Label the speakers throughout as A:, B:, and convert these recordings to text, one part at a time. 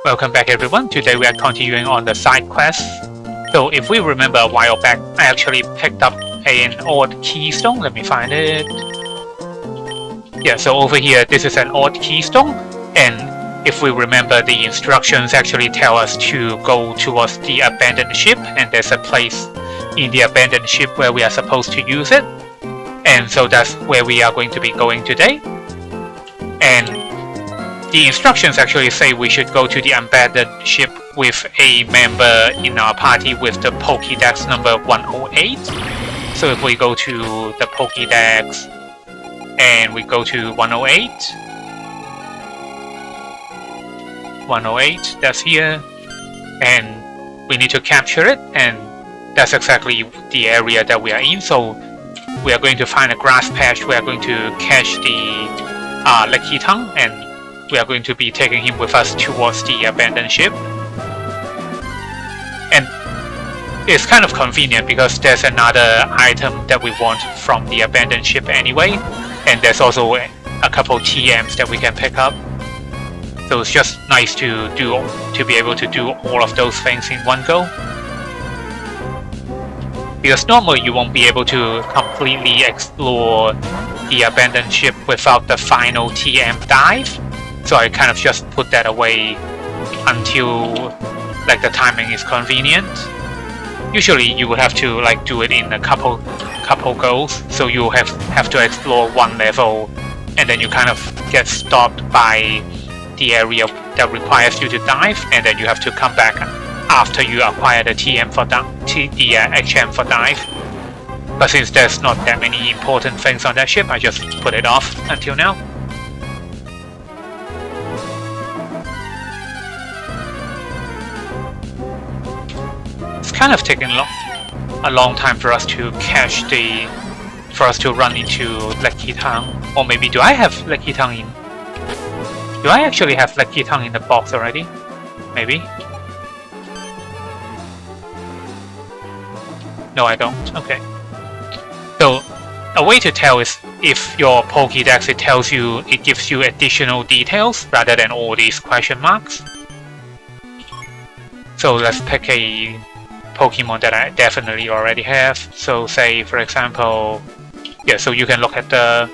A: Welcome back everyone. Today we are continuing on the side quest. So if we remember a while back, I actually picked up an odd keystone. Let me find it. Yeah, so over here this is an odd keystone, and if we remember, the instructions actually tell us to go towards the abandoned ship, and there's a place in the abandoned ship where we are supposed to use it. And so that's where we are going to be going today. And the instructions actually say we should go to the abandoned ship with a member in our party with the Pokédex number 108. So if we go to the Pokédex and we go to 108, 108, that's here, and we need to capture it, and that's exactly the area that we are in. So we are going to find a grass patch, we are going to catch the Lucky Tongue, and we are going to be taking him with us towards the abandoned ship. And it's kind of convenient because there's another item that we want from the abandoned ship anyway, and there's also a couple TMs that we can pick up. So it's just nice to be able to do all of those things in one go. Because normally you won't be able to completely explore the abandoned ship without the final TM dive. So I kind of just put that away until like the timing is convenient. Usually you would have to like do it in a couple goes, so you have to explore one level, and then you kind of get stopped by the area that requires you to dive, and then you have to come back after you acquire the TM for HM for dive. But since there's not that many important things on that ship, I just put it off until now. It's kind of taking a long time for us to catch for us to run into Lucky Tongue. Or maybe do I have Lucky Tongue in? Do I actually have Lucky Tongue in the box already? Maybe? No, I don't. Okay. So a way to tell is if your Pokédex it gives you additional details rather than all these question marks. So let's pick a Pokemon that I definitely already have. So say for example, yeah, so you can look at to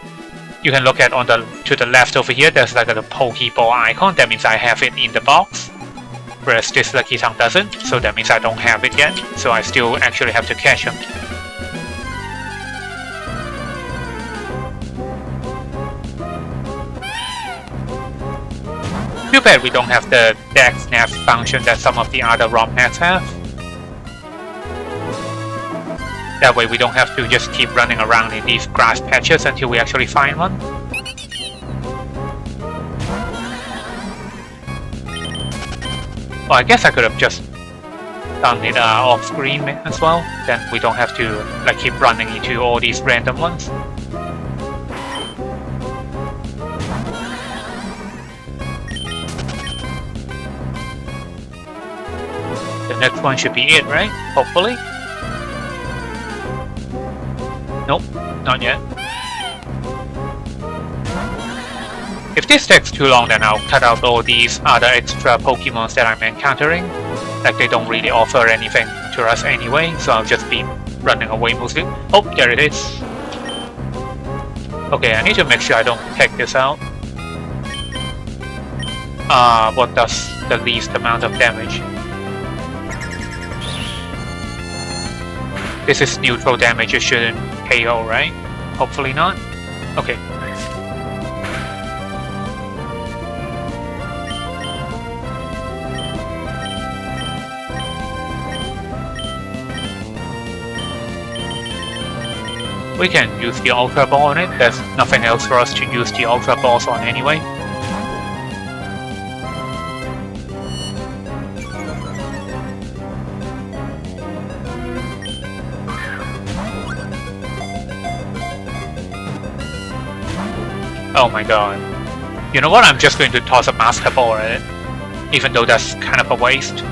A: the left over here, there's like a Pokeball icon. That means I have it in the box. Whereas this Lucky Tongue doesn't, so that means I don't have it yet. So I still actually have to catch him. Too bad we don't have the Dex Nav function that some of the other Romhacks have. That way we don't have to just keep running around in these grass patches until we actually find one. Well, I guess I could have just done it off screen as well. Then we don't have to like keep running into all these random ones. The next one should be it, right? Hopefully. Nope, not yet. If this takes too long, then I'll cut out all these other extra Pokemons that I'm encountering. Like they don't really offer anything to us anyway, so I'll just be running away mostly. Oh, there it is. Okay, I need to make sure I don't take this out. What does the least amount of damage? This is neutral damage, it shouldn't KO, right? Hopefully not. Okay. We can use the Ultra Ball on it. There's nothing else for us to use the Ultra Balls on anyway. Oh my god. You know what? I'm just going to toss a Master Ball at it. Even though that's kind of a waste.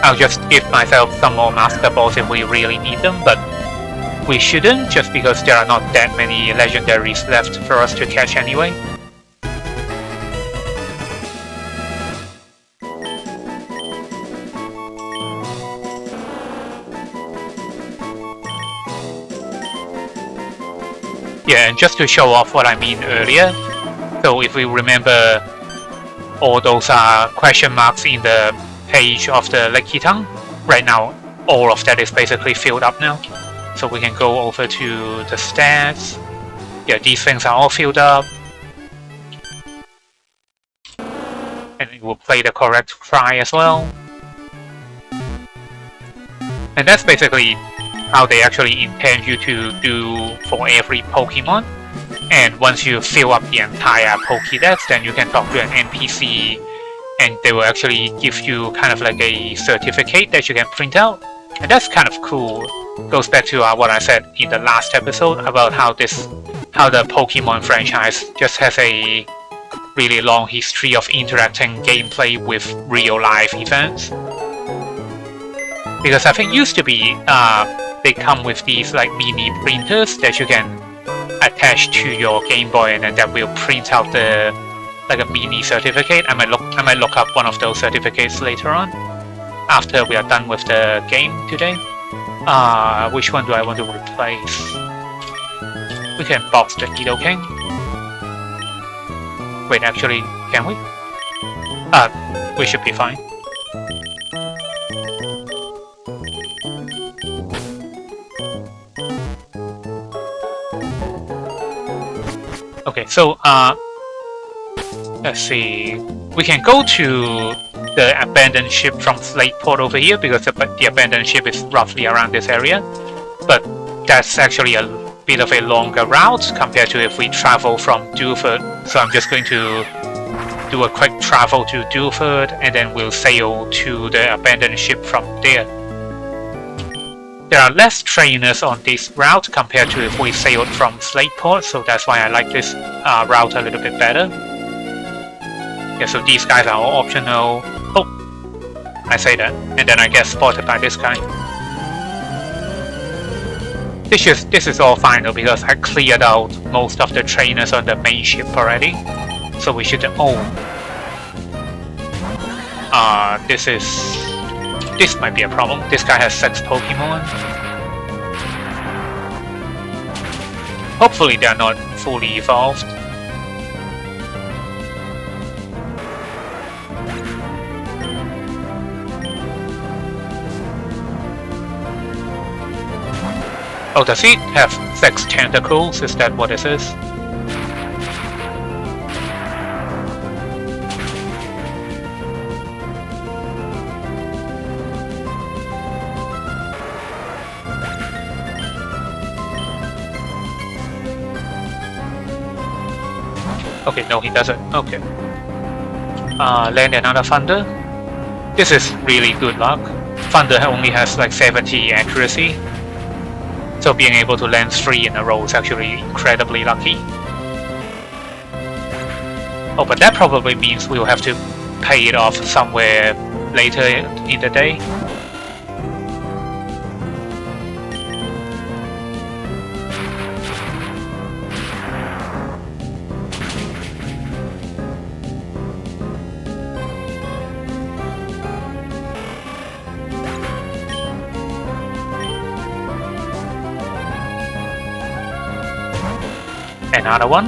A: I'll just give myself some more Master Balls if we really need them, but we shouldn't, just because there are not that many legendaries left for us to catch anyway. Yeah, and just to show off what I mean earlier, so if we remember all those question marks in the page of the Lake Kitang, right now all of that is basically filled up now. So we can go over to the stats. Yeah, these things are all filled up. And it will play the correct cry as well. And that's basically how they actually intend you to do for every Pokemon. And once you fill up the entire Pokédex, then you can talk to an NPC and they will actually give you kind of like a certificate that you can print out. And that's kind of cool. Goes back to what I said in the last episode about how the Pokemon franchise just has a really long history of interacting gameplay with real life events. Because I think it used to be they come with these like mini printers that you can attach to your Game Boy, and then that will print out the like a mini certificate. I might look up one of those certificates later on after we are done with the game today. Which one do I want to replace? We can box the Nidoking. Wait, actually, can we? We should be fine. Okay, so let's see. We can go to the abandoned ship from Slateport over here because the abandoned ship is roughly around this area. But that's actually a bit of a longer route compared to if we travel from Dewford. So I'm just going to do a quick travel to Dewford and then we'll sail to the abandoned ship from there. There are less trainers on this route compared to if we sailed from Slateport, so that's why I like this route a little bit better. Yeah, so these guys are all optional. Oh, I say that, and then I get spotted by this guy. This is all fine though, because I cleared out most of the trainers on the main ship already. So we should... oh. This might be a problem. This guy has 6 Pokemon. Hopefully they're not fully evolved. Oh, does he have 6 tentacles? Is that what it is? Okay, no, he doesn't. Okay. Land another Thunder. This is really good luck. Thunder only has like 70 accuracy. So being able to land 3 in a row is actually incredibly lucky. Oh, but that probably means we'll have to pay it off somewhere later in the day. Another one?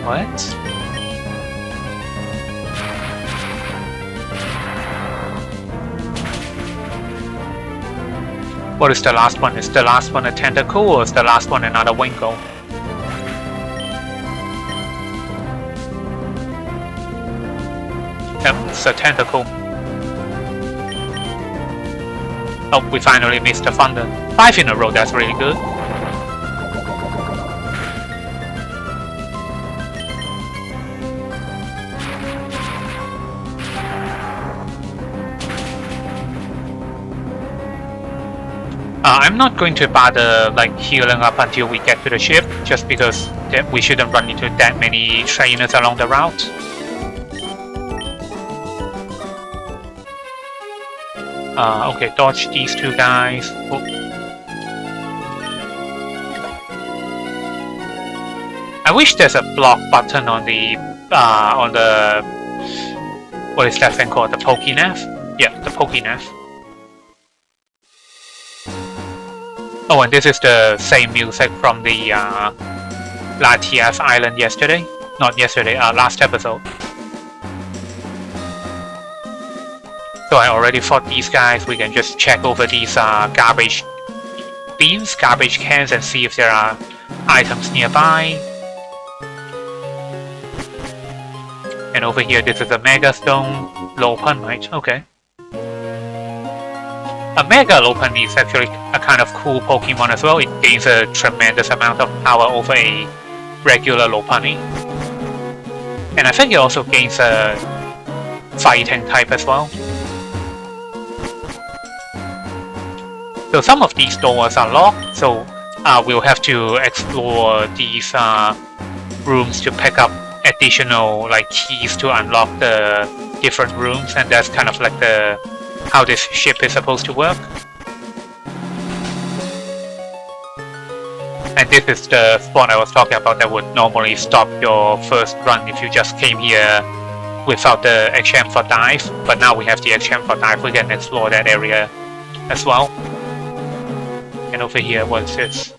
A: What? What is the last one? Is the last one a tentacle or is the last one another Wingull? Yep, it's a tentacle. Oh, we finally missed the Thunder. 5 in a row, that's really good. I'm not going to bother like healing up until we get to the ship, just because we shouldn't run into that many trainers along the route. Okay, dodge these 2 guys. Oh. I wish there's a block button on the what is that thing called? The Pokenav? Yeah, the Pokenav. Oh, and this is the same music from the Latias Island yesterday. Not yesterday, last episode. So I already fought these guys. We can just check over these garbage bins, garbage cans, and see if there are items nearby. And over here, this is a Mega Stone Lopan, right? Okay. A Mega Lopan is actually a kind of cool Pokemon as well. It gains a tremendous amount of power over a regular Lopunny. And I think it also gains a fighting type as well. So some of these doors are locked, so we'll have to explore these rooms to pick up additional keys to unlock the different rooms, and that's kind of like how this ship is supposed to work. And this is the spot I was talking about that would normally stop your first run if you just came here without the XM for dive, but now we have the XM for dive, we can explore that area as well. And over here, what's this?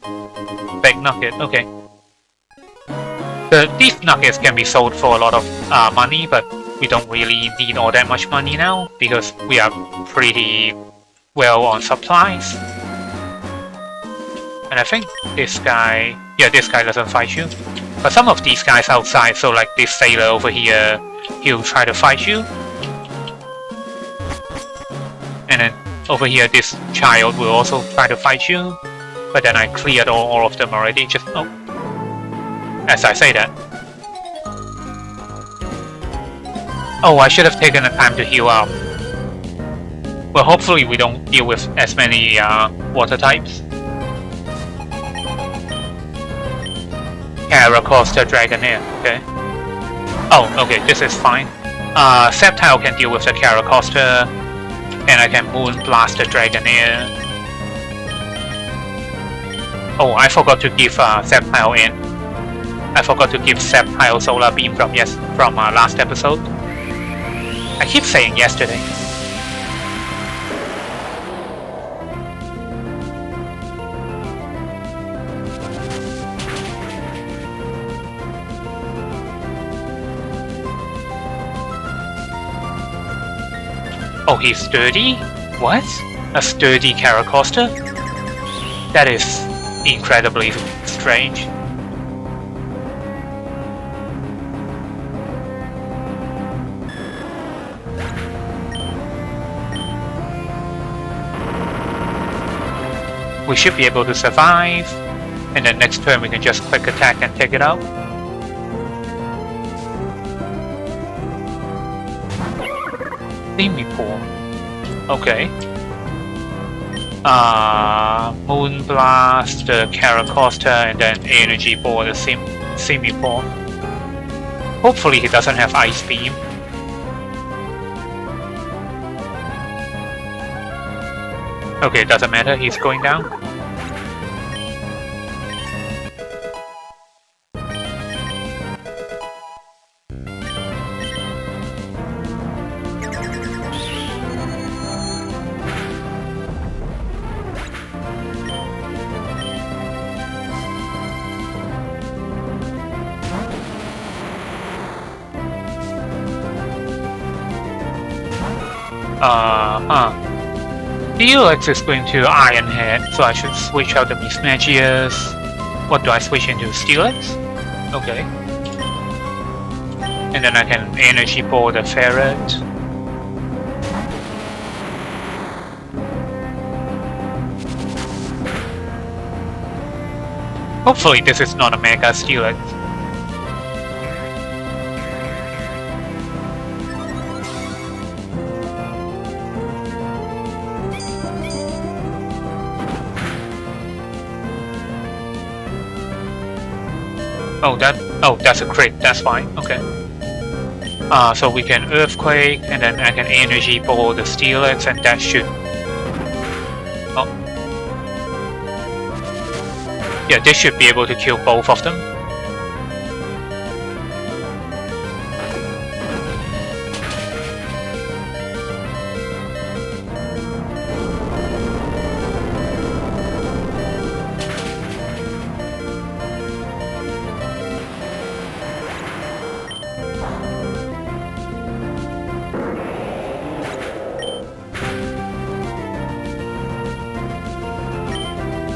A: Big nugget, okay. These nuggets can be sold for a lot of money, but we don't really need all that much money now because we are pretty well on supplies. And I think this guy, yeah, this guy doesn't fight you. But some of these guys outside, so like this sailor over here, he'll try to fight you. And then over here, this child will also try to fight you. But then I cleared all of them already, just as I say that. Oh, I should have taken the time to heal up. Well, hopefully we don't deal with as many water types. Caracosta Dragonair, okay. Oh, okay, this is fine. Sceptile can deal with the Caracosta, and I can Moon Blast the Dragonair. Oh, I forgot to give Sceptile in. I forgot to give Sceptile Solar Beam from last episode. I keep saying yesterday. Oh, he's sturdy? What? A sturdy Caracosta? That is incredibly strange. We should be able to survive, and then next turn we can just quick attack and take it out. Semi-Pool. Okay. Moon Blast, the Caracosta, and then Energy Ball, the Semi-Pool. Hopefully he doesn't have Ice Beam. Okay, doesn't matter, he's going down. Felix is going to Iron Head, so I should switch out the Mismagius. What do I switch into? Steelix? Okay. And then I can Energy Ball the Ferret. Hopefully this is not a Mega Steelix. Oh, that's a crit, that's fine, okay. So we can Earthquake, and then I can Energy Ball the Steelix, and that should... Oh. Yeah, this should be able to kill both of them.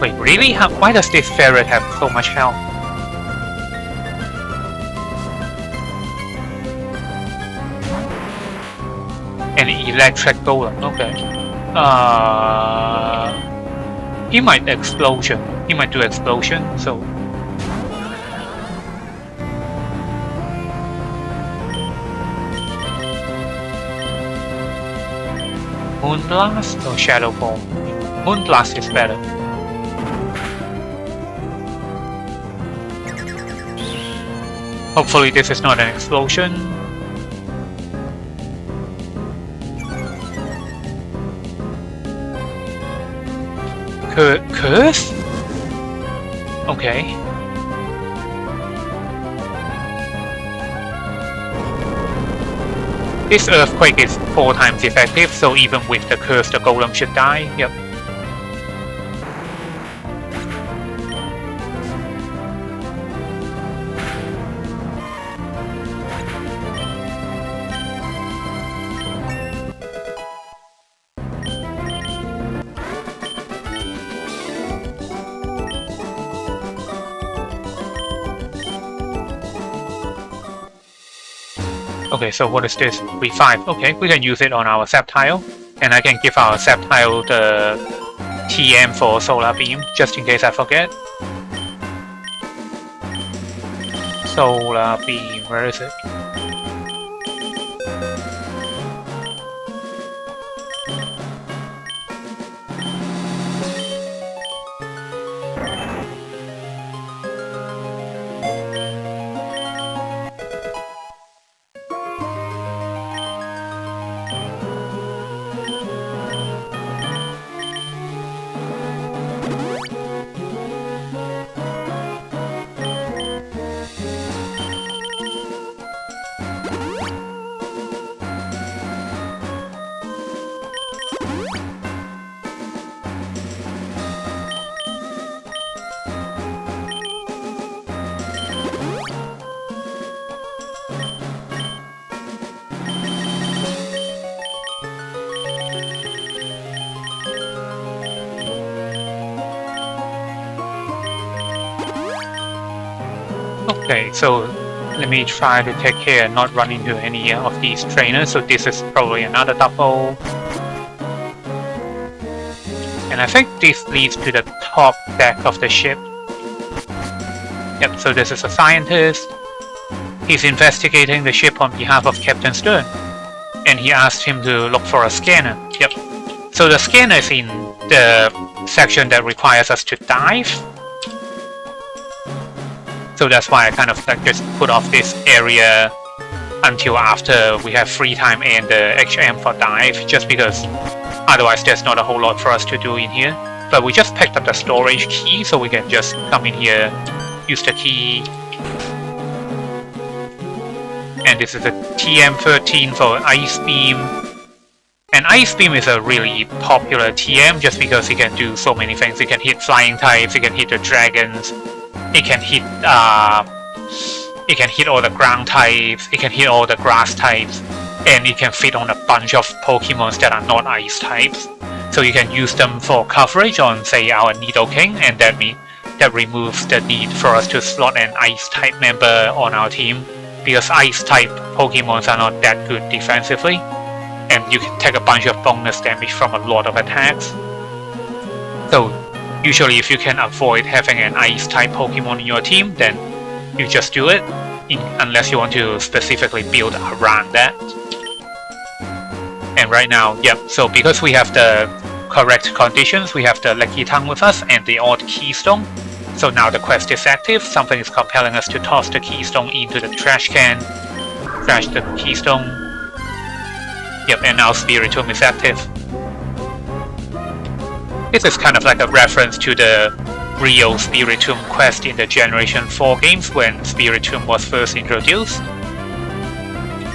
A: Wait, really? Why does this ferret have so much health? An electric golem, okay. He might explosion. He might do explosion, so... Moonblast or Shadow Ball? Moonblast is better. Hopefully this is not an explosion. Curse? Okay. This earthquake is 4 times effective, so even with the curse, the golem should die. Yep. Okay, so what is this? V5. Okay, we can use it on our Sceptile. And I can give our Sceptile the TM for Solar Beam, just in case I forget. Solar Beam, where is it? Okay, so let me try to take care and not run into any of these trainers. So this is probably another double. And I think this leads to the top deck of the ship. Yep, so this is a scientist. He's investigating the ship on behalf of Captain Stern. And he asked him to look for a scanner. Yep. So the scanner is in the section that requires us to dive. So that's why I kind of like just put off this area until after we have free time and the HM for dive, just because otherwise there's not a whole lot for us to do in here. But we just picked up the storage key, so we can just come in here, use the key. And this is a TM13 for Ice Beam. And Ice Beam is a really popular TM just because it can do so many things. It can hit flying types, it can hit the dragons, it can hit all the ground types, it can hit all the grass types, and it can fit on a bunch of Pokemons that are not ice types. So you can use them for coverage on, say, our Nidoking, and that removes the need for us to slot an ice type member on our team, because ice type Pokemons are not that good defensively, and you can take a bunch of bonus damage from a lot of attacks. So usually if you can avoid having an ice type Pokemon in your team, then you just do it, unless you want to specifically build around that. And right now, yep, so because we have the correct conditions, we have the Lucky Tongue with us and the odd Keystone. So now the quest is active, something is compelling us to toss the Keystone into the trash can, trash the Keystone. Yep, and now Spiritomb is active. This is kind of like a reference to the real Spiritomb quest in the Generation 4 games when Spiritomb was first introduced.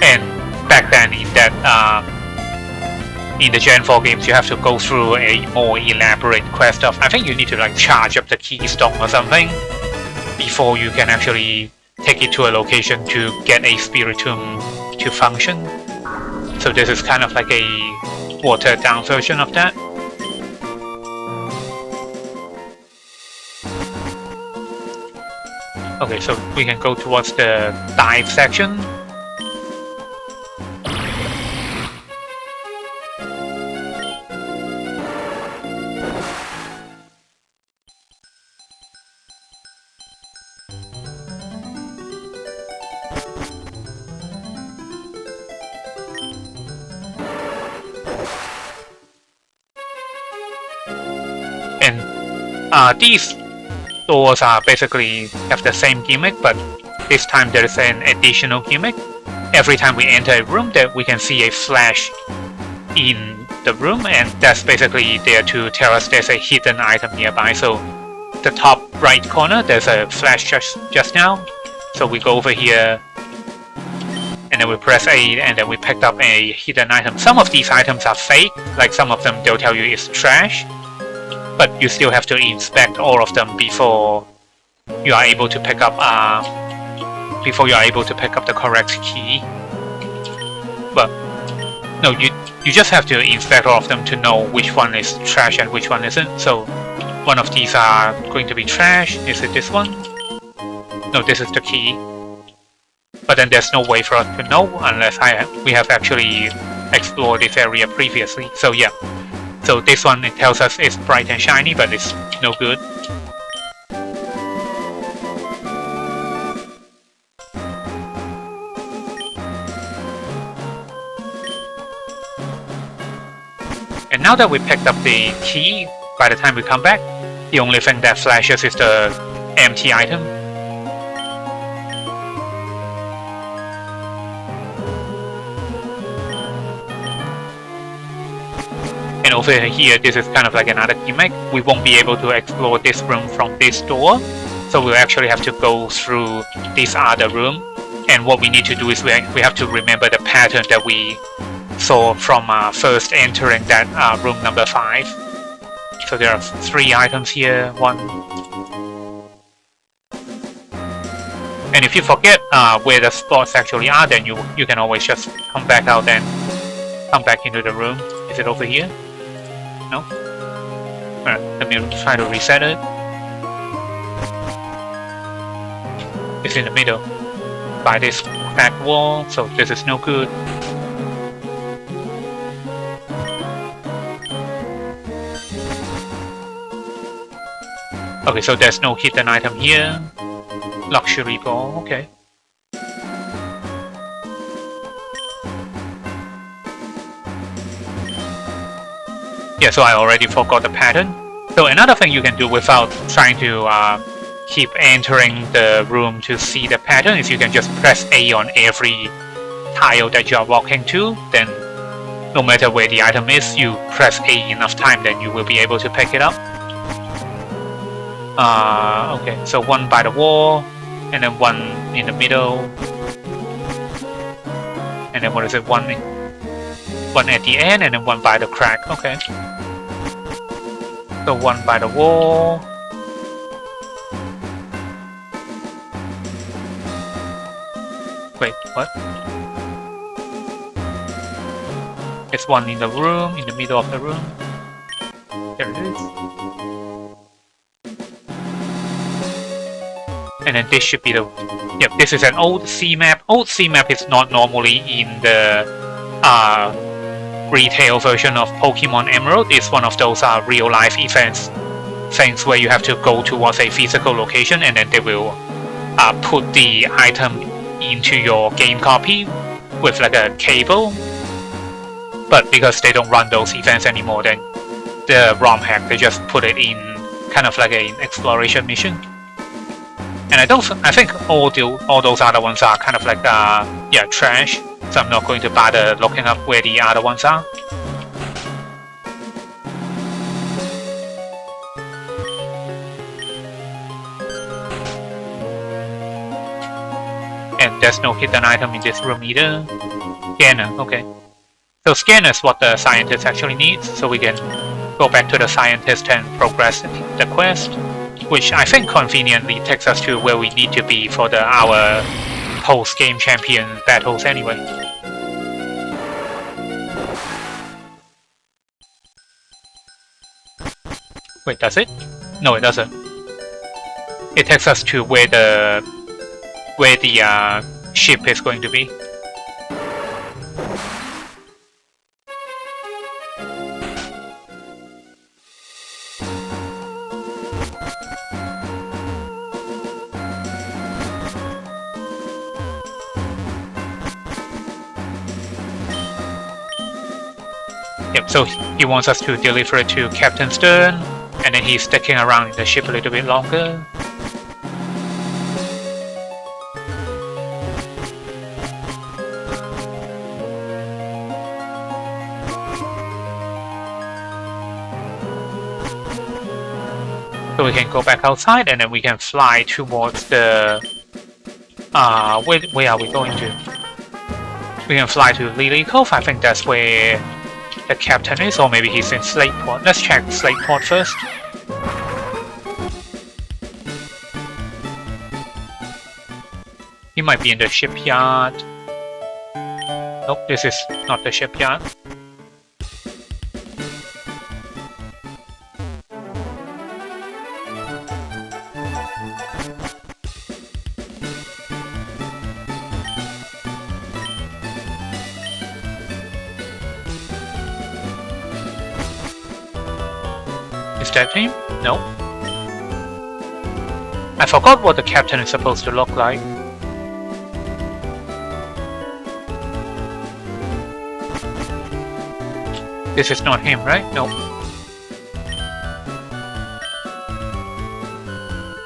A: And back then in that in the Gen 4 games you have to go through a more elaborate quest of, I think you need to like charge up the Keystone or something before you can actually take it to a location to get a Spiritomb to function. So this is kind of like a watered down version of that. Okay, so we can go towards the dive section. And these doors are basically have the same gimmick, but this time there is an additional gimmick. Every time we enter a room, that we can see a flash in the room, and that's basically there to tell us there's a hidden item nearby. So the top right corner, there's a flash just now. So we go over here, and then we press A, and then we picked up a hidden item. Some of these items are fake, like some of them they'll tell you it's trash, but you still have to inspect all of them before you are able to pick up the correct key. But no, you just have to inspect all of them to know which one is trash and which one isn't. So one of these are going to be trash. Is it this one? No, this is the key. But then there's no way for us to know unless we have actually explored this area previously. So yeah. So this one, it tells us it's bright and shiny, but it's no good. And now that we picked up the key, by the time we come back, the only thing that flashes is the empty item. And over here, this is kind of like another gimmick. We won't be able to explore this room from this door, so we'll actually have to go through this other room. And what we need to do is we have to remember the pattern that we saw from first entering that room number 5. So there are 3 items here, 1. And if you forget where the spots actually are, then you can always just come back out and come back into the room. Is it over here? No? Alright, let me try to reset it. It's in the middle. By this back wall, so this is no good. Okay, so there's no hidden item here. Luxury ball, okay. Yeah, so I already forgot the pattern. So another thing you can do without trying to keep entering the room to see the pattern is you can just press A on every tile that you are walking to. Then no matter where the item is, you press A enough time, then you will be able to pick it up. Okay, so 1 by the wall, and then 1 in the middle, and then what is it? 1 at the end, and then 1 by the crack. Okay. So 1 by the wall. Wait, what? It's 1 in the room, in the middle of the room. There it is. And then this should be the... Yep, this is an old C map. Old C map is not normally in the retail version of Pokemon Emerald. It's one of those real life events things where you have to go towards a physical location and then they will put the item into your game copy with like a cable. But because they don't run those events anymore, then the Romhack, they just put it in kind of like an exploration mission. And I think all those other ones are kind of like yeah, trash. So I'm not going to bother looking up where the other ones are. And there's no hidden item in this room either. Scanner, okay. So scanner is what the scientist actually needs, so we can go back to the scientist and progress the quest, which I think conveniently takes us to where we need to be for our post-game champion battles anyway. Wait, does it? No, it doesn't. it takes us to where the ship is going to be. Yep, so he wants us to deliver it to Captain Stern, and then he's sticking around in the ship a little bit longer. So we can go back outside, and then we can fly towards the... where are we going to? We can fly to Lily Cove. I think that's where the captain is, or maybe he's in Slateport. Let's check Slateport first. He might be in the shipyard. Nope, this is not the shipyard. Is that him? No. I forgot what the captain is supposed to look like. This is not him, right? No.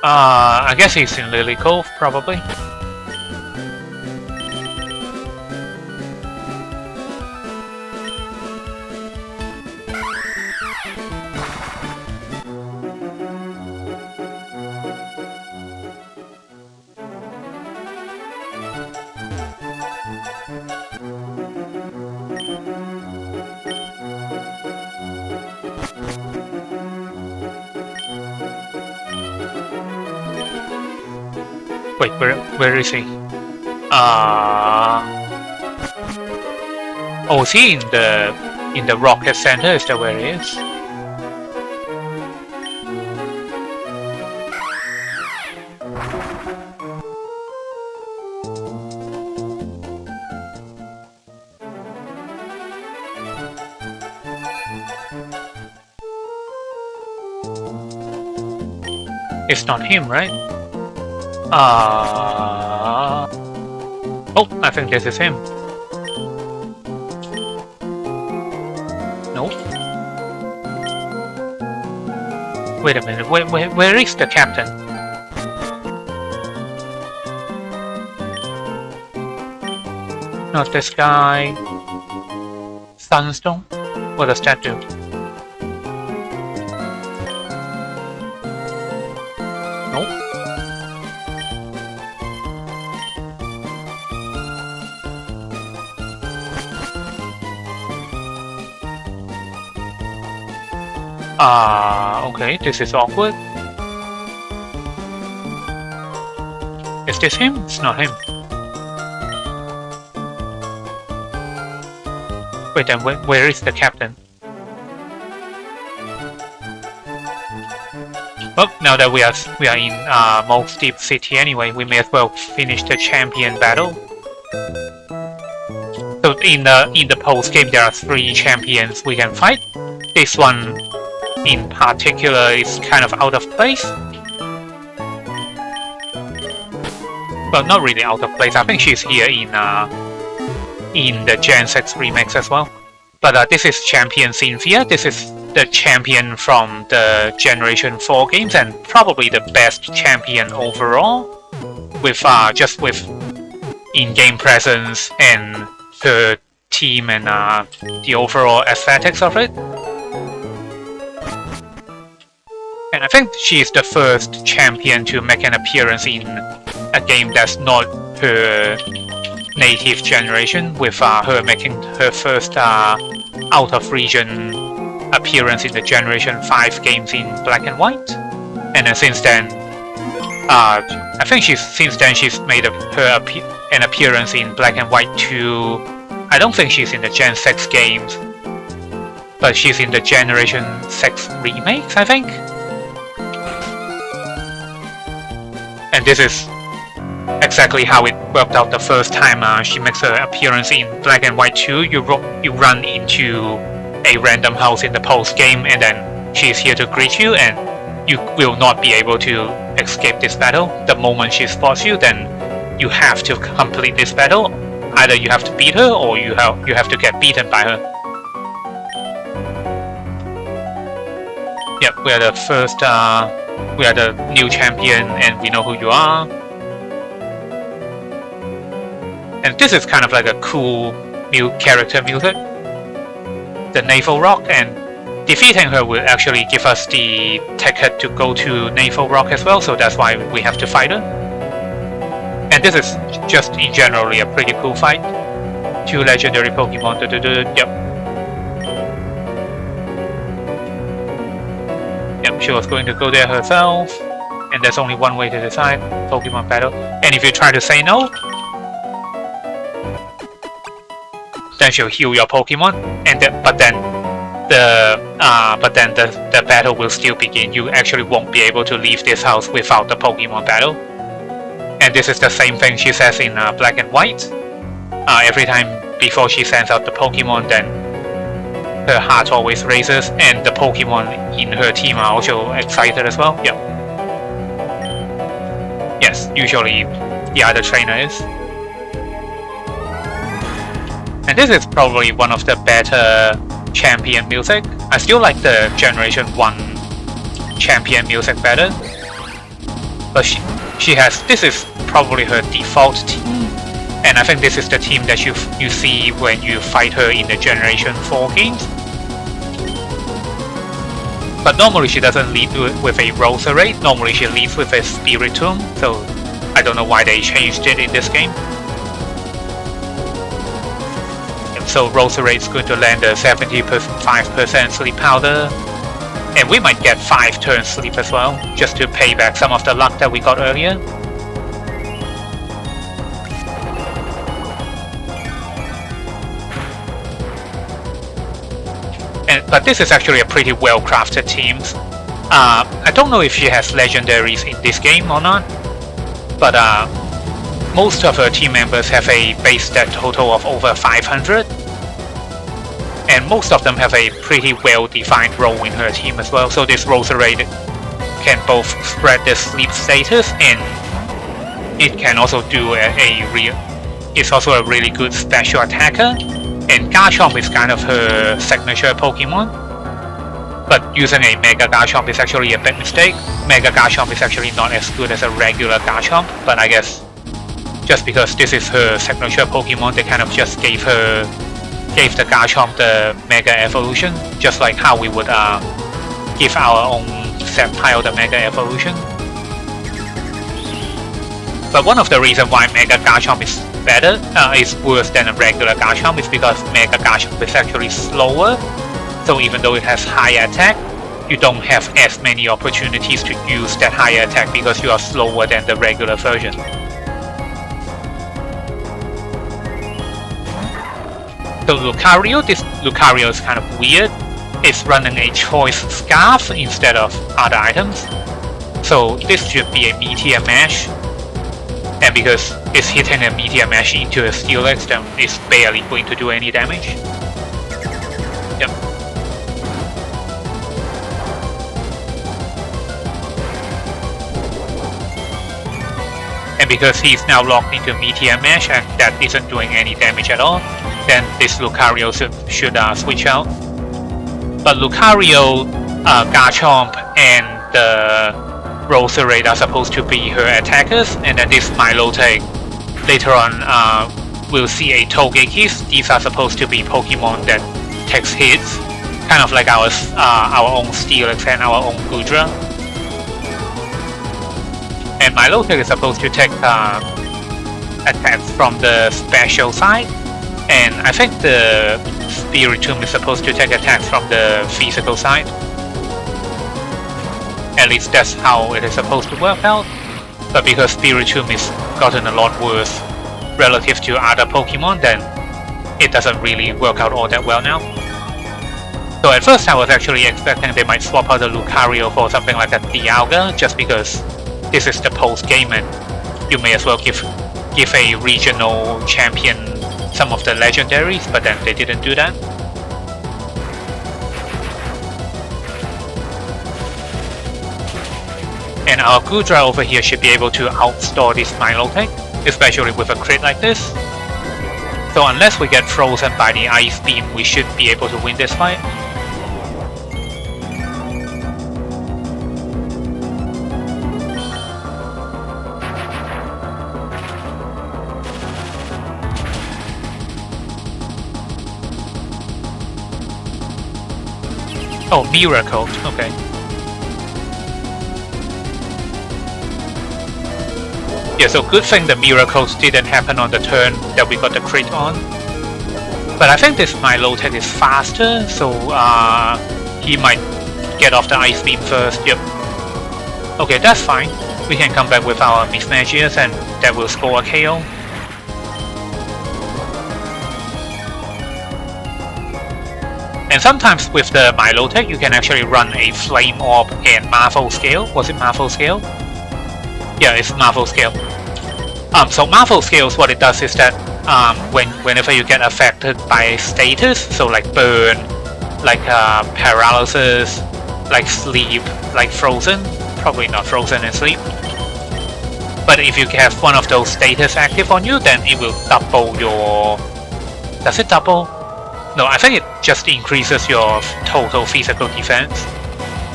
A: I guess he's in Lily Cove, probably. Wait, where is he? Oh, is he in the rocket center? Is that where he is? It's not him, right? Oh, I think this is him. No. Wait a minute. Where is the captain? Not this guy. Sunstone? What does that do? Okay, this is awkward. Is this him? It's not him. Wait, then where is the captain? Well, now that we are in Mossdeep City anyway, we may as well finish the champion battle. So in the post game, there are 3 champions we can fight. This one in particular is kind of out of place. Well, not really out of place. I think she's here in the Gen 6 remix as well. But this is Champion Cynthia. This is the champion from the Generation 4 games, and probably the best champion overall. With just with in-game presence and her team and the overall aesthetics of it. And I think she's the first champion to make an appearance in a game that's not her native generation, with her making her first out-of-region appearance in the Generation 5 games in black and white. And then since then, I think since then she's made an appearance in black and white too. I don't think she's in the Gen 6 games, but she's in the Generation 6 remakes, I think. And this is exactly how it worked out the first time she makes her appearance in Black and White 2. You run into a random house in the post game, and then she's here to greet you, and you will not be able to escape this battle. The moment she spots you, then you have to complete this battle. Either you have to beat her, or you have to get beaten by her. Yep, we are the first. We are the new champion, and we know who you are. And this is kind of like a cool new character music. The Naval Rock, and defeating her will actually give us the ticket to go to Naval Rock as well, so that's why we have to fight her. And this is just in generally a pretty cool fight. 2 legendary Pokemon. Yep. Yep, she was going to go there herself. And there's only one way to decide. Pokemon battle. And if you try to say no, then she'll heal your Pokemon. And but then the battle will still begin. You actually won't be able to leave this house without the Pokemon battle. And this is the same thing she says in Black and White. Every time before she sends out the Pokemon, then her heart always races, and the Pokemon in her team are also excited as well. Yep. Yes, usually the other trainer is. And this is probably one of the better champion music. I still like the Generation 1 champion music better. But she has, this is probably her default team. And I think this is the team that you see when you fight her in the Generation 4 games. But normally she doesn't lead with a Roserade, normally she leads with a Spiritomb, so I don't know why they changed it in this game. So Roserade is going to land a 75% sleep powder, and we might get 5 turns sleep as well, just to pay back some of the luck that we got earlier. But this is actually a pretty well-crafted team. I don't know if she has legendaries in this game or not, but most of her team members have a base stat total of over 500, and most of them have a pretty well-defined role in her team as well. So this Roserade can both spread the sleep status, and it can also do it's also a really good special attacker. And Garchomp is kind of her signature Pokemon, but using a Mega Garchomp is actually a big mistake. Mega Garchomp is actually not as good as a regular Garchomp, but I guess just because this is her signature Pokemon, they kind of just gave the Garchomp the Mega Evolution, just like how we would give our own Sceptile the Mega Evolution. But one of the reasons why Mega Garchomp is better, is worse than a regular Garchomp, is because Mega Garchomp is actually slower. So even though it has higher attack, you don't have as many opportunities to use that higher attack because you are slower than the regular version. So Lucario, this Lucario is kind of weird. It's running a Choice Scarf instead of other items. So this should be a Meteor Mash. And because it's hitting a Meteor Mash into a Steelix, then it's barely going to do any damage. Yep. And because he's now locked into Meteor Mash and that isn't doing any damage at all, then this Lucario should switch out. But Lucario, Garchomp, and the Roserade are supposed to be her attackers, and then this Milotic, later on we'll see a Togekiss. These are supposed to be Pokemon that takes hits, kind of like our own Steelix and our own Goodra. And Milotic is supposed to take attacks from the special side, and I think the Spiritomb is supposed to take attacks from the physical side. At least that's how it is supposed to work out. But because Spiritomb is gotten a lot worse relative to other Pokemon, then it doesn't really work out all that well now. So at first I was actually expecting they might swap out the Lucario for something like a Dialga, just because this is the post game, and you may as well give a regional champion some of the legendaries, but then they didn't do that. And our Gudra over here should be able to outstore this Milotic, especially with a crit like this. So unless we get frozen by the ice beam, we should be able to win this fight. Oh, Miracle, okay. Yeah, so good thing the miracles didn't happen on the turn that we got the crit on. But I think this Milotic is faster, so he might get off the ice beam first. Yep. Okay, that's fine. We can come back with our Mismagius and that will score a KO. And sometimes with the Milotic, you can actually run a Flame Orb and Marvel Scale. Was it Marvel Scale? Yeah, it's Marvel Scale. So Marvel Scales, what it does is that whenever you get affected by status, so like burn, like paralysis, like sleep, like frozen, probably not frozen and sleep. But if you have one of those status active on you, then it will double your... Does it double? No, I think it just increases your total physical defense.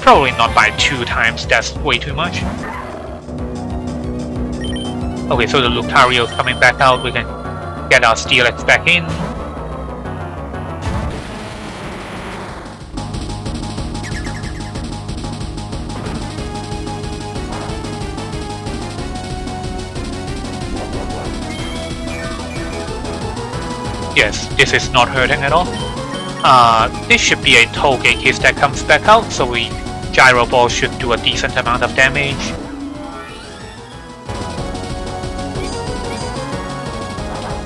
A: Probably not by 2 times, that's way too much. Okay, so the Lucario is coming back out, we can get our Steelix back in. Yes, this is not hurting at all. This should be a Togekiss Kiss that comes back out, so Gyro Ball should do a decent amount of damage.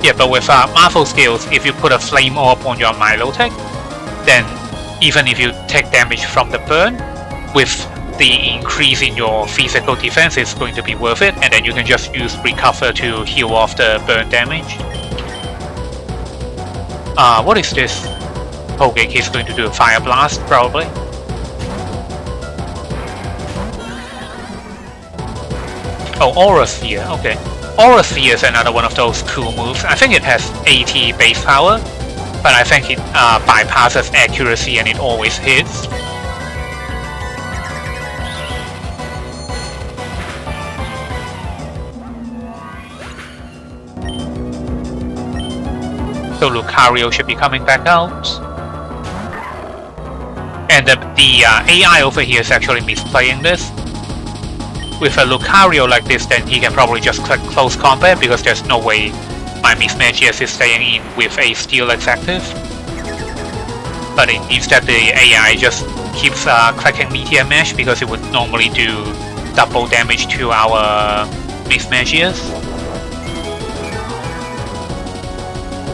A: Yeah, but with Marvel Scales, if you put a Flame Orb on your Milotic, then even if you take damage from the burn, with the increase in your physical defense, it's going to be worth it, and then you can just use Recover to heal off the burn damage. What is this? Togekiss is going to do a Fire Blast, probably. Oh, Aura Sphere, okay. Aura Sphere is another one of those cool moves. I think it has 80 base power, but I think it bypasses accuracy and it always hits. So Lucario should be coming back out. And the AI over here is actually misplaying this. With a Lucario like this, then he can probably just click close combat because there's no way my Mismagius is staying in with a Steelix active. But instead the AI just keeps clicking Meteor Mesh because it would normally do double damage to our Mismagius.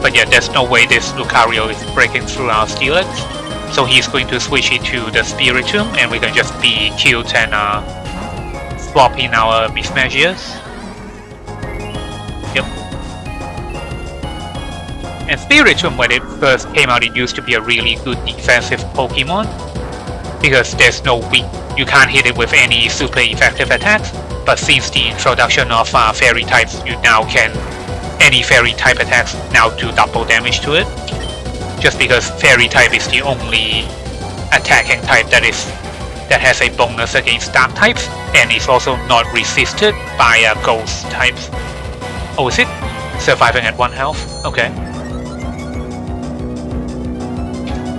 A: But yeah, there's no way this Lucario is breaking through our Steelix. So he's going to switch it to the Spiritomb and we can just be cute and swap in our Mismagius. Yep. And Spiritomb, when it first came out, it used to be a really good defensive Pokemon. Because there's no weak, you can't hit it with any super effective attacks. But since the introduction of Fairy types, you now can, any Fairy type attacks now do double damage to it. Just because Fairy type is the only attacking type that has a bonus against Dark types, and is also not resisted by Ghost types. Oh, is it? Surviving at 1 health? Okay.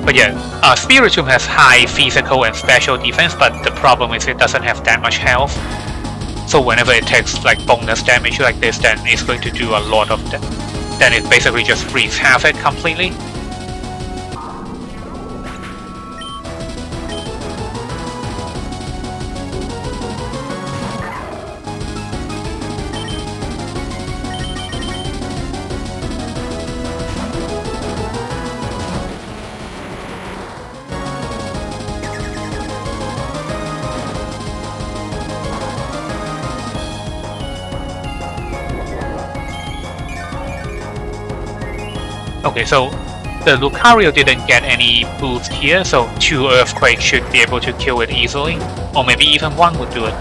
A: But yeah, Spiritomb has high physical and special defense, but the problem is it doesn't have that much health. So whenever it takes like bonus damage like this, then it's going to do a lot of that. Then it basically just wreaks havoc completely. Okay, so the Lucario didn't get any boost here, so 2 Earthquakes should be able to kill it easily. Or maybe even 1 would do it.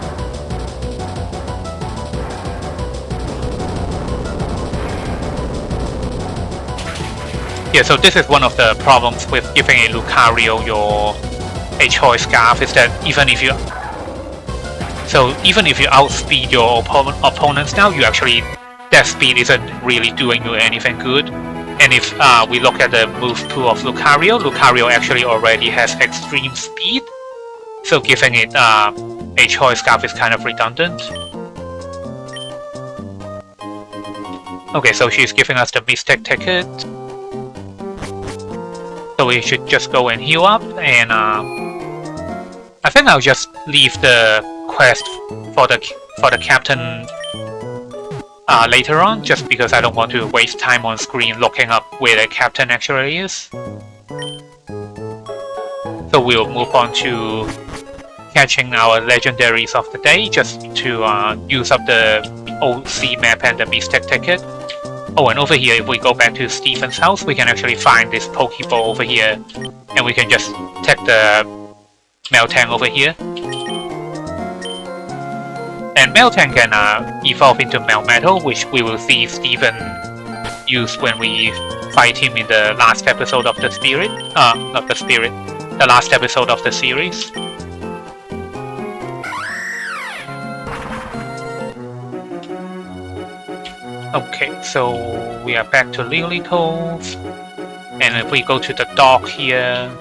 A: Yeah, so this is one of the problems with giving a Lucario a choice scarf, is that even if you outspeed your opponents now, that speed isn't really doing you anything good. And if we look at the move pool of Lucario actually already has extreme speed, so giving it a choice scarf is kind of redundant. Okay, so she's giving us the Mystic ticket. So we should just go and heal up, and I think I'll just leave the quest for the captain later on, just because I don't want to waste time on screen looking up where the captain actually is. So we'll move on to catching our legendaries of the day, just to use up the OC map and the Mystic ticket. Oh, and over here, if we go back to Stephen's house, we can actually find this Pokeball over here, and we can just take the Meltang over here. And Meltang can evolve into Melmetal, which we will see Stephen use when we fight him in the last episode of the Spirit. Not the Spirit, the last episode of the series. Okay, so we are back to Lily Cove, and if we go to the dock here...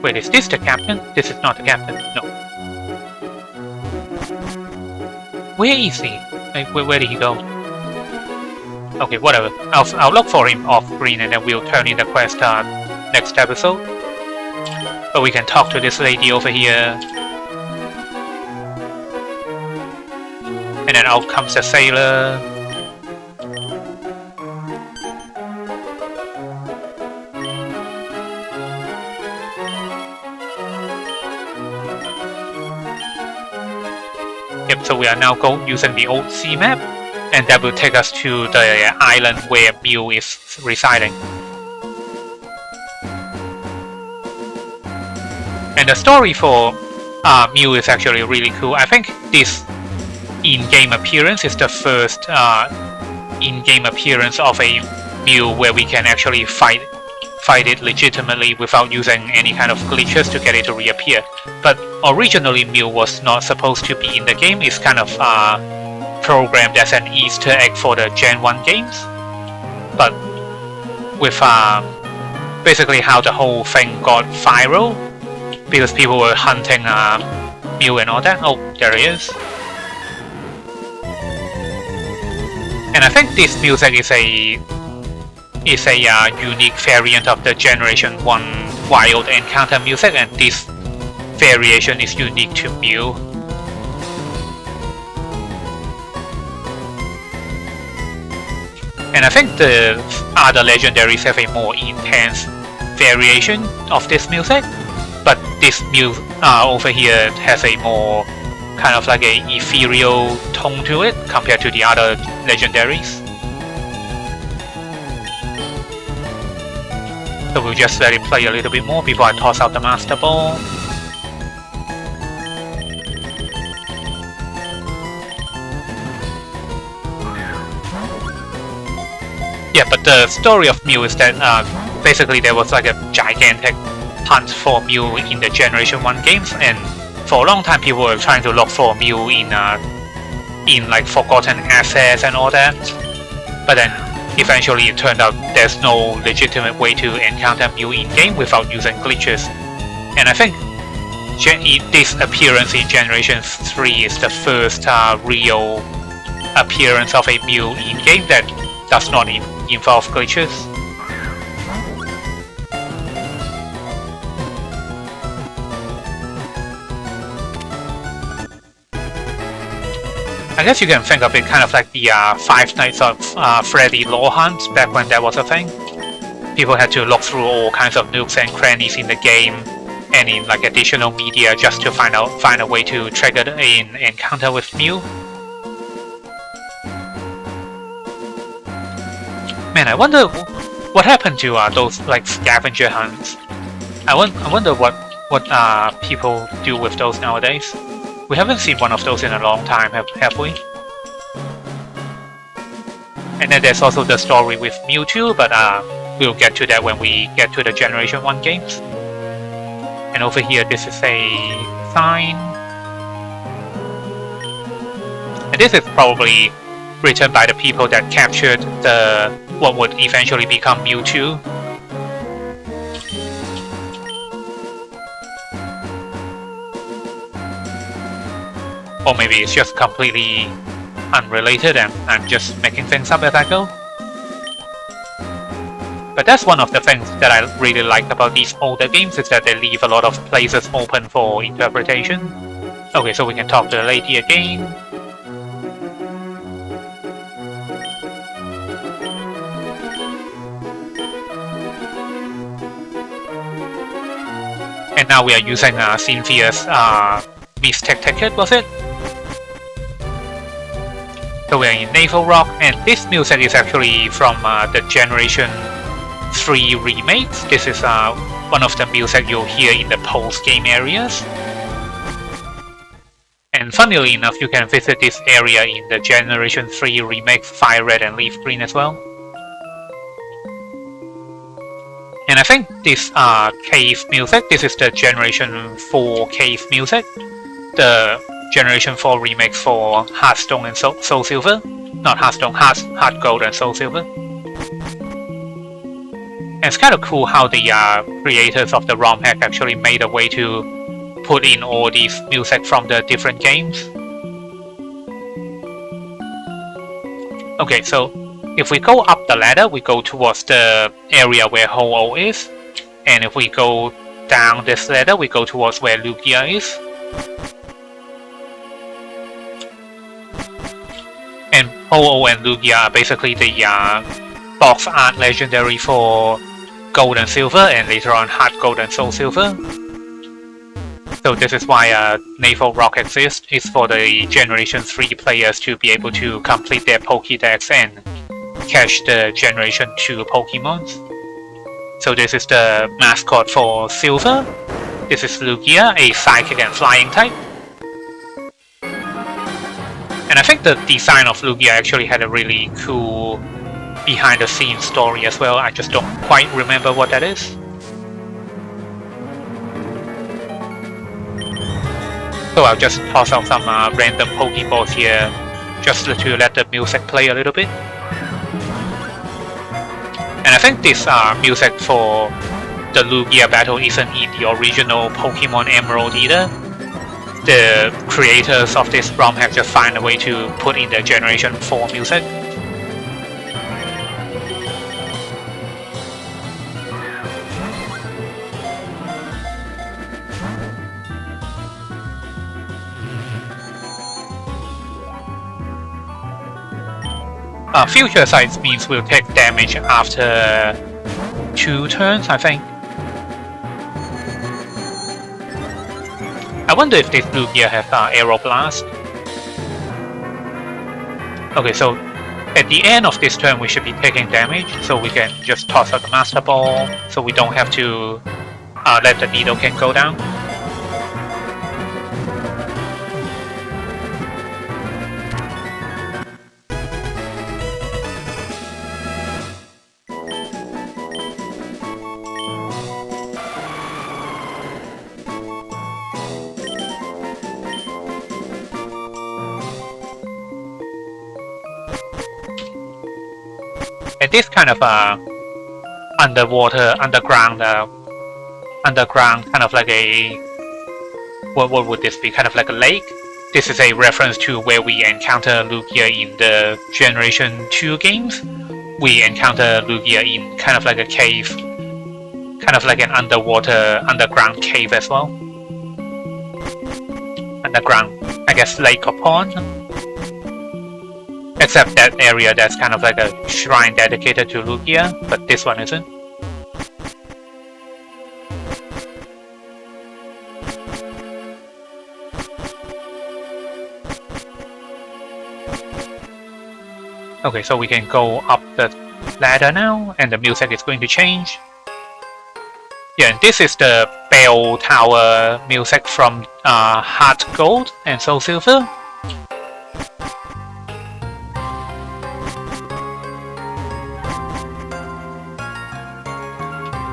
A: Wait, is this the captain? This is not the captain, no. Where is he? Where did he go? Okay, whatever. I'll look for him off screen, and then we'll turn in the quest next episode. But we can talk to this lady over here. And then out comes the sailor. Yep, so we are now using the old sea map, and that will take us to the island where Mew is residing. And the story for Mew is actually really cool. I think this in-game appearance is the first in-game appearance of a Mew where we can actually fight it legitimately without using any kind of glitches to get it to reappear. But originally Mew was not supposed to be in the game. It's kind of programmed as an Easter egg for the Gen 1 games. But with basically how the whole thing got viral, because people were hunting Mew and all that. Oh, there he is. And I think this music is a unique variant of the Generation 1 Wild Encounter music, and this variation is unique to Mew. And I think the other legendaries have a more intense variation of this music, but this Mew over here has a more kind of like a ethereal tone to it compared to the other legendaries. So we'll just let it play a little bit more before I toss out the Master Ball. Yeah, but the story of Mew is that basically there was like a gigantic hunt for Mew in the Generation 1 games, and for a long time people were trying to look for Mew in like forgotten assets and all that. But then eventually it turned out there's no legitimate way to encounter Mew in-game without using glitches. And I think this appearance in Generation 3 is the first real appearance of a Mew in-game that does not involve glitches. I guess you can think of it kind of like the Five Nights of Freddy lore hunt back when that was a thing. People had to look through all kinds of nooks and crannies in the game and in like additional media just to find a way to trigger an encounter with Mew. Man, I wonder what happened to those like scavenger hunts. I wonder what people do with those nowadays. We haven't seen one of those in a long time, have we? And then there's also the story with Mewtwo, but we'll get to that when we get to the Generation 1 games. And over here, this is a sign. And this is probably written by the people that captured what would eventually become Mewtwo. Or maybe it's just completely unrelated and I'm just making things up as I go. But that's one of the things that I really like about these older games, is that they leave a lot of places open for interpretation. Okay, so we can talk to the lady again. And now we are using Cynthia's Mystic ticket, was it? So we're in Naval Rock, and this music is actually from the Generation 3 remakes. This is one of the music you'll hear in the post-game areas. And funnily enough, you can visit this area in the Generation 3 remake Fire Red and Leaf Green as well. And I think this cave music, this is the Generation 4 cave music. The Generation 4 remake for Hearthstone and Soul Silver. Not Hearthstone, Heart Gold and Soul Silver. And it's kind of cool how the creators of the Romhack actually made a way to put in all these music from the different games. Okay, so if we go up the ladder, we go towards the area where Ho-Oh is. And if we go down this ladder, we go towards where Lugia is. And Ho-Oh and Lugia are basically the box art legendary for Gold and Silver, and later on Heart Gold and Soul Silver. So this is why Naval Rock exists. It's for the Generation 3 players to be able to complete their Pokédex and catch the Generation 2 Pokémons. So this is the mascot for Silver. This is Lugia, a Psychic and Flying type. And I think the design of Lugia actually had a really cool behind-the-scenes story as well. I just don't quite remember what that is. So I'll just toss out some random Pokeballs here, just to let the music play a little bit. And I think this music for the Lugia battle isn't in the original Pokemonemerald either. The creators of this ROM have just found a way to put in the Generation 4 music. Future Sights means we'll take damage after 2 turns, I think. I wonder if this Lugia has Aero Blast. Okay, so at the end of this turn we should be taking damage, so we can just toss out the Master Ball, so we don't have to let the Nidoking go down. And this kind of underground kind of like a, what would this be? Kind of like a lake. This is a reference to where we encounter Lugia in the Generation 2 games. We encounter Lugia in kind of like a cave, kind of like an underground cave as well. Underground, I guess, lake or pond. Except that area that's kind of like a shrine dedicated to Lugia, but this one isn't. Okay, so we can go up the ladder now, and the music is going to change. Yeah, and this is the bell tower music from Heart Gold and Soul Silver.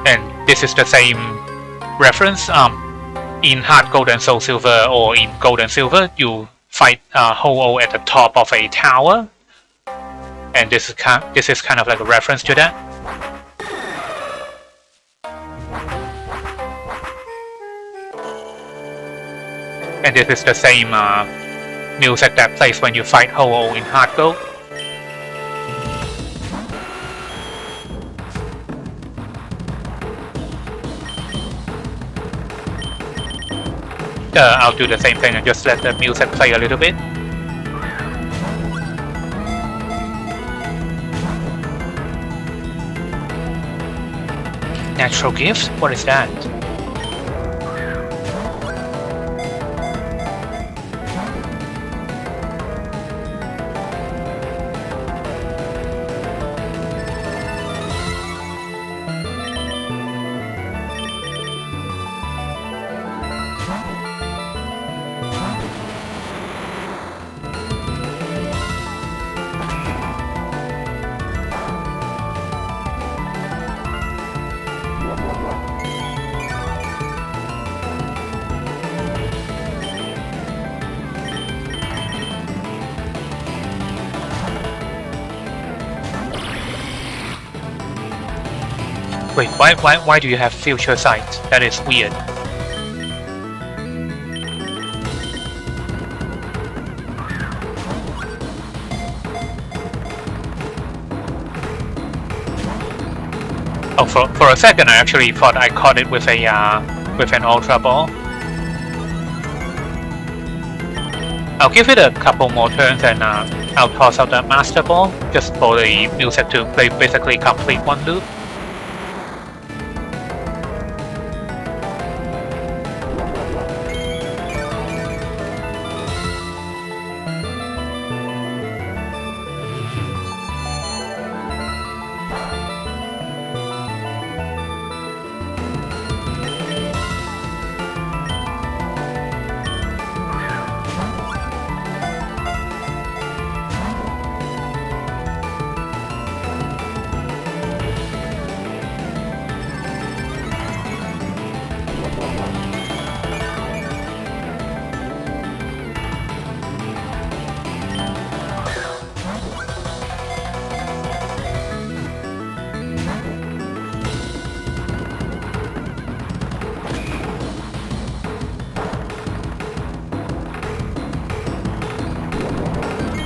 A: And this is the same reference. In Heart Gold and Soul Silver, or in Gold and Silver, you fight Ho-Oh at the top of a tower, and this is kind of like a reference to that. And this is the same music that plays when you fight Ho-Oh in Heart Gold. I'll do the same thing and just let the music play a little bit. Natural gift? What is that? Wait, why do you have future sight? That is weird. Oh, for a second I actually thought I caught it with an Ultra Ball. I'll give it a couple more turns and I'll toss out the Master Ball just for the music to basically complete one loop.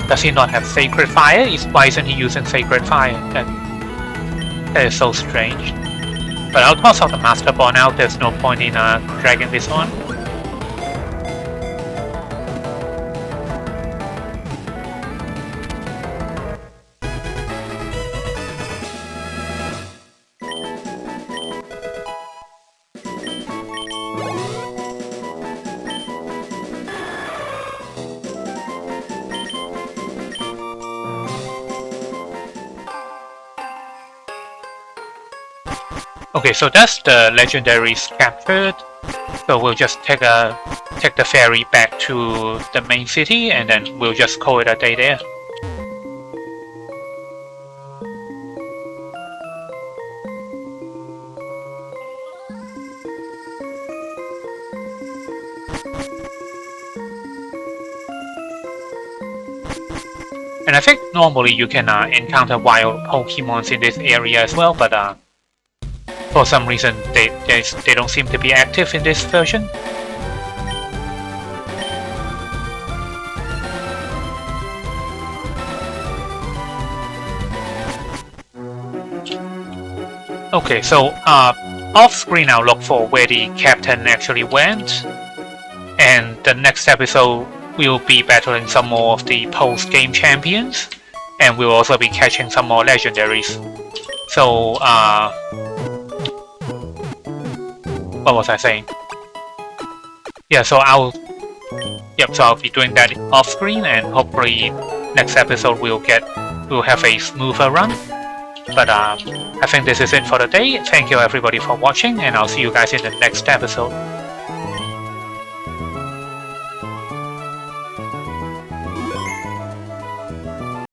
A: Does he not have Sacred Fire? Why isn't he using Sacred Fire? That is so strange. But I'll toss out the Master Ball now, there's no point in dragging this on. Okay, so that's the legendaries captured. So we'll just take the ferry back to the main city, and then we'll just call it a day there. And I think normally you can encounter wild Pokemons in this area as well, but for some reason they don't seem to be active in this version. Okay, so off screen I'll look for where the captain actually went, and the next episode we'll be battling some more of the post-game champions, and we'll also be catching some more legendaries. So what was I saying? Yeah, so I'll be doing that off screen, and hopefully next episode we'll have a smoother run. But I think this is it for the day. Thank you everybody for watching, and I'll see you guys in the next episode.